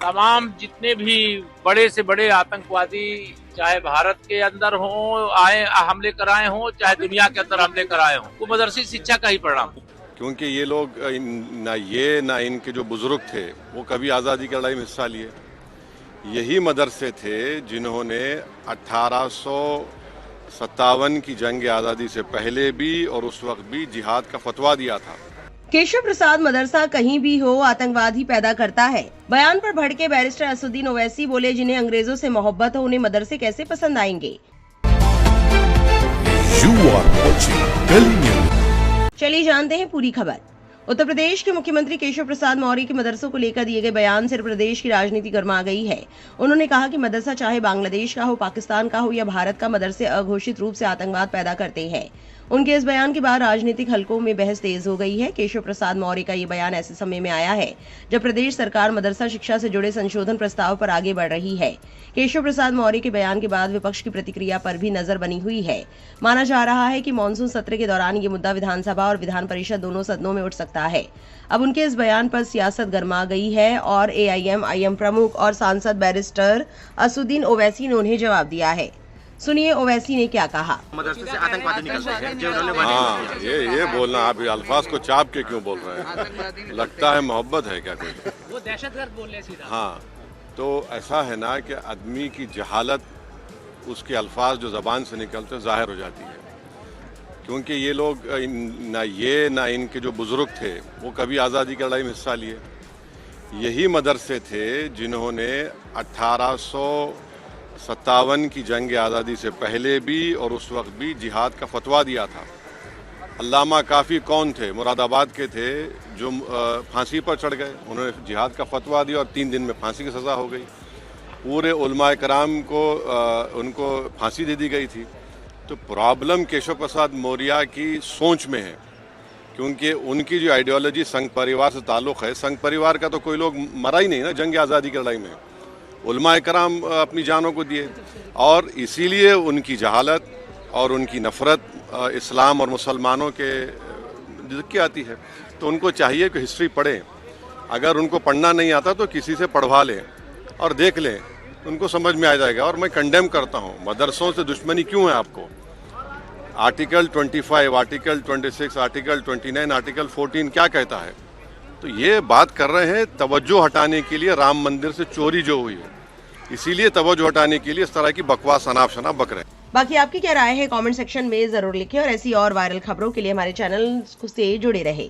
तमाम जितने भी बड़े से बड़े आतंकवादी चाहे भारत के अंदर हों, आए हमले कराए हों, चाहे दुनिया के अंदर हमले कराए हों, वो मदरसी शिक्षा का ही परिणाम। क्योंकि ये लोग ना इनके जो बुजुर्ग थे वो कभी आज़ादी की लड़ाई में हिस्सा लिए। यही मदरसे थे जिन्होंने 1857 की जंग आज़ादी से पहले भी और उस वक्त भी जिहाद का फतवा दिया था। केशव प्रसाद मदरसा कहीं भी हो आतंकवाद ही पैदा करता है। बयान पर भड़के बैरिस्टर असुद्दीन ओवैसी बोले, जिन्हें अंग्रेजों से मोहब्बत हो उन्हें मदरसे कैसे पसंद आएंगे। चलिए जानते हैं पूरी खबर। उत्तर प्रदेश के मुख्यमंत्री केशव प्रसाद मौर्य के मदरसों को लेकर दिए गए बयान से प्रदेश की राजनीति गर्मा गई है। उन्होंने कहा कि मदरसा चाहे बांग्लादेश का हो, पाकिस्तान का हो या भारत का, मदरसे अघोषित रूप से आतंकवाद पैदा करते हैं। उनके इस बयान के बाद राजनीतिक हलकों में बहस तेज हो गई है। केशव प्रसाद मौर्य का ये बयान ऐसे समय में आया है जब प्रदेश सरकार मदरसा शिक्षा से जुड़े संशोधन प्रस्ताव पर आगे बढ़ रही है। केशव प्रसाद मौर्य के बयान के बाद विपक्ष की प्रतिक्रिया पर भी नजर बनी हुई है। माना जा रहा है कि मानसून सत्र के दौरान ये मुद्दा विधानसभा और विधान परिषद दोनों सदनों में उठ सकता है। अब उनके इस बयान पर सियासत गरमा गई है और AIM प्रमुख और सांसद बैरिस्टर असुद्दीन ओवैसी ने उन्हें जवाब दिया है। सुनिए ओवैसी ने क्या कहा। मदरसे से आतंकवादी निकलते हैं जो उन्होंने ये बोलना आप अल्फाज को चाप के क्यों बोल रहे हैं? लगता है मोहब्बत है क्या कोई? वो दहशतगर्द बोल रहे सीधा। हाँ, तो ऐसा है ना कि आदमी की जहालत उसके अल्फाज जो ज़बान से निकलते हैं ज़ाहिर हो जाती है। क्योंकि ये लोग ना इनके जो बुजुर्ग थे वो कभी आज़ादी की लड़ाई में हिस्सा लिए। यही मदरसे थे जिन्होंने 1857 की जंग आज़ादी से पहले भी और उस वक्त भी जिहाद का फतवा दिया था। अल्लामा काफ़ी कौन थे? मुरादाबाद के थे जो फांसी पर चढ़ गए। उन्होंने जिहाद का फतवा दिया और 3 दिन में फांसी की सज़ा हो गई। पूरे उलमाए कराम को उनको फांसी दे दी गई थी। तो प्रॉब्लम केशव प्रसाद मौर्य की सोच में है, क्योंकि उनकी जो आइडियोलॉजी संघ परिवार से ताल्लुक़ है। संघ परिवार का तो कोई लोग मरा ही नहीं ना जंग आज़ादी की लड़ाई में। उलमाए कराम अपनी जानों को दिए और इसीलिए उनकी जहालत और उनकी नफ़रत इस्लाम और मुसलमानों के ज़िक्र आती है। तो उनको चाहिए कि हिस्ट्री पढ़ें। अगर उनको पढ़ना नहीं आता तो किसी से पढ़वा लें और देख लें, उनको समझ में आ जाएगा। और मैं कंडेम करता हूँ, मदरसों से दुश्मनी क्यों है आपको? आर्टिकल 25, आर्टिकल 26, आर्टिकल 29, आर्टिकल 14 क्या कहता है? तो ये बात कर रहे हैं तवज्जो हटाने के लिए राम मंदिर से चोरी जो हुई है, इसीलिए तवज्जो हटाने के लिए इस तरह की बकवास अनाप शनाप बक रहे हैं। बाकी आपकी क्या राय है कमेंट सेक्शन में जरूर लिखें और ऐसी और वायरल खबरों के लिए हमारे चैनल से जुड़े रहे।